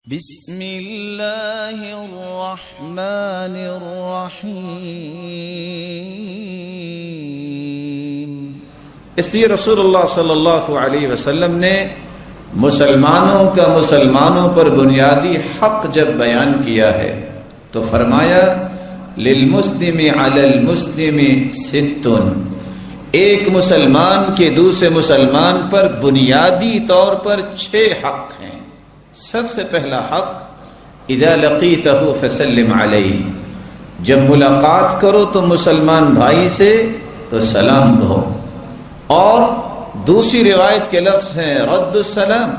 بسم اللہ الرحمن الرحیم۔ اس لیے رسول اللہ صلی اللہ علیہ وسلم نے مسلمانوں کا مسلمانوں پر بنیادی حق جب بیان کیا ہے تو فرمایا للمسلم علی المسلم ست، ایک مسلمان کے دوسرے مسلمان پر بنیادی طور پر 6 حق ہیں۔ سب سے پہلا حق اذا لقیتہ فسلم علیہ، جب ملاقات کرو تو مسلمان بھائی سے تو سلام دو، اور دوسری روایت کے لفظ ہیں رد السلام،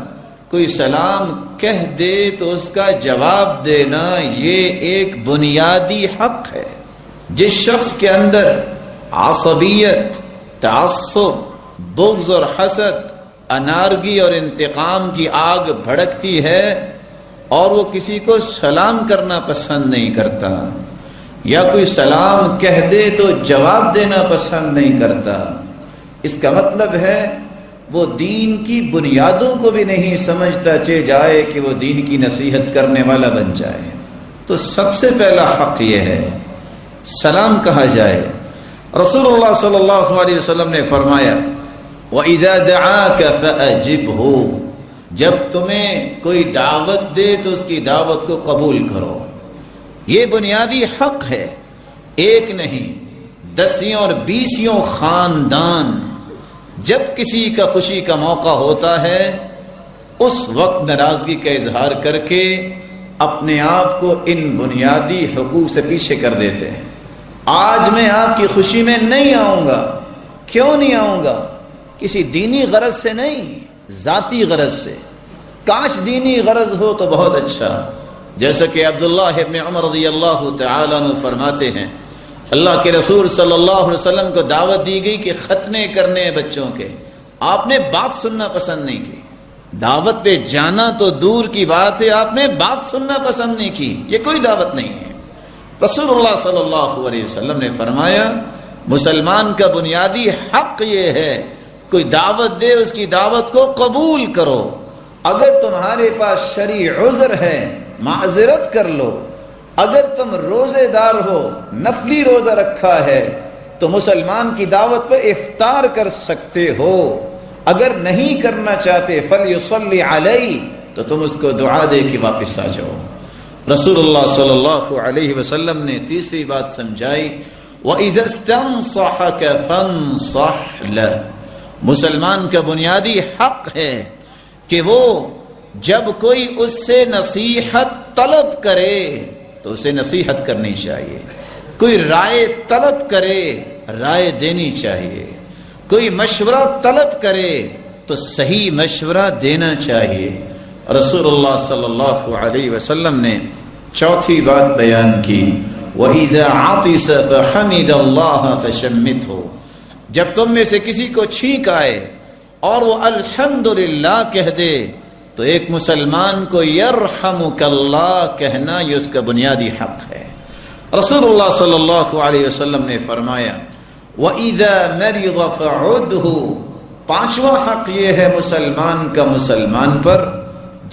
کوئی سلام کہہ دے تو اس کا جواب دینا، یہ ایک بنیادی حق ہے۔ جس شخص کے اندر عصبیت، تعصب، بغض اور حسد، انارگی اور انتقام کی آگ بھڑکتی ہے اور وہ کسی کو سلام کرنا پسند نہیں کرتا، یا کوئی سلام کہہ دے تو جواب دینا پسند نہیں کرتا، اس کا مطلب ہے وہ دین کی بنیادوں کو بھی نہیں سمجھتا، چاہے جائے کہ وہ دین کی نصیحت کرنے والا بن جائے۔ تو سب سے پہلا حق یہ ہے سلام کہا جائے۔ رسول اللہ صلی اللہ علیہ وسلم نے فرمایا وَإِذَا دَعَاكَ فَأَجِبْهُ، جب تمہیں کوئی دعوت دے تو اس کی دعوت کو قبول کرو۔ یہ بنیادی حق ہے۔ ایک نہیں، 10 اور 20 خاندان جب کسی کا خوشی کا موقع ہوتا ہے اس وقت ناراضگی کا اظہار کر کے اپنے آپ کو ان بنیادی حقوق سے پیچھے کر دیتے ہیں۔ آج میں آپ کی خوشی میں نہیں آؤں گا۔ کیوں نہیں آؤں گا؟ کسی دینی غرض سے نہیں، ذاتی غرض سے۔ کاش دینی غرض ہو تو بہت اچھا، جیسا کہ عبداللہ ابن عمر رضی اللہ تعالیٰ عنہ فرماتے ہیں اللہ کے رسول صلی اللہ علیہ وسلم کو دعوت دی گئی کہ ختنے کرنے ہیں بچوں کے، آپ نے بات سننا پسند نہیں کی۔ دعوت پہ جانا تو دور کی بات ہے، آپ نے بات سننا پسند نہیں کی، یہ کوئی دعوت نہیں ہے۔ رسول اللہ صلی اللہ علیہ وسلم نے فرمایا مسلمان کا بنیادی حق یہ ہے کوئی دعوت دے اس کی دعوت کو قبول کرو، اگر تمہارے پاس شرعی عذر ہے معذرت کر لو، اگر تم روزے دار ہو نفلی روزہ رکھا ہے تو مسلمان کی دعوت پہ افطار کر سکتے ہو، اگر نہیں کرنا چاہتے فلیصلی علیہ تو تم اس کو دعا دے کے واپس آ جاؤ۔ رسول اللہ صلی اللہ علیہ وسلم نے تیسری بات سمجھائی وَإِذَا اسْتَنصَحَكَ فَانصَحْ لَهُ، مسلمان کا بنیادی حق ہے کہ وہ جب کوئی اس سے نصیحت طلب کرے تو اسے نصیحت کرنی چاہیے، کوئی رائے طلب کرے رائے دینی چاہیے، کوئی مشورہ طلب کرے تو صحیح مشورہ دینا چاہیے۔ رسول اللہ صلی اللہ علیہ وسلم نے چوتھی بات بیان کی وَإِذَا عَطِسَ فَحَمِدَ اللَّهَ فَشَمِّتْهُ، جب تم میں سے کسی کو چھینک آئے اور وہ الحمدللہ کہہ دے تو ایک مسلمان کو یرحمک اللہ کہنا یہ اس کا بنیادی حق ہے۔ رسول اللہ صلی اللہ علیہ وسلم نے فرمایا وَإِذَا مَرِضَ فَعُدْهُ، 5واں حق یہ ہے مسلمان کا مسلمان پر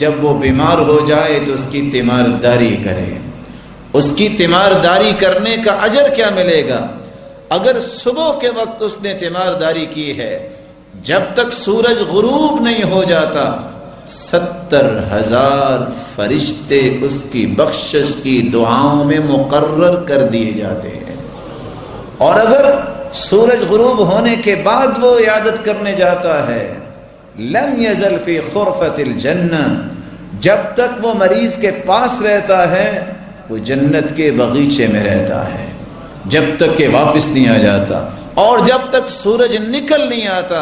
جب وہ بیمار ہو جائے تو اس کی تیمارداری کرے۔ اس کی تیمارداری کرنے کا اجر کیا ملے گا؟ اگر صبح کے وقت اس نے تیمارداری کی ہے جب تک سورج غروب نہیں ہو جاتا 70,000 فرشتے اس کی بخشش کی دعاؤں میں مقرر کر دیے جاتے ہیں، اور اگر سورج غروب ہونے کے بعد وہ عیادت کرنے جاتا ہے لم یزل فی خرفۃ الجنہ، جب تک وہ مریض کے پاس رہتا ہے وہ جنت کے باغیچے میں رہتا ہے جب تک کہ واپس نہیں آ جاتا، اور جب تک سورج نکل نہیں آتا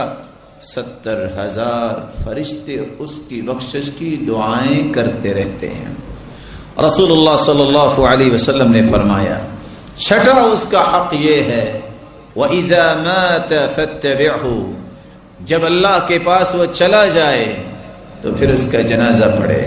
70,000 فرشتے اس کی بخشش کی دعائیں کرتے رہتے ہیں۔ رسول اللہ صلی اللہ علیہ وسلم نے فرمایا چھٹا اس کا حق یہ ہے وَإِذَا مَاتَ فَاتَّبِعْهُ، جب اللہ کے پاس وہ چلا جائے تو پھر اس کا جنازہ پڑھے۔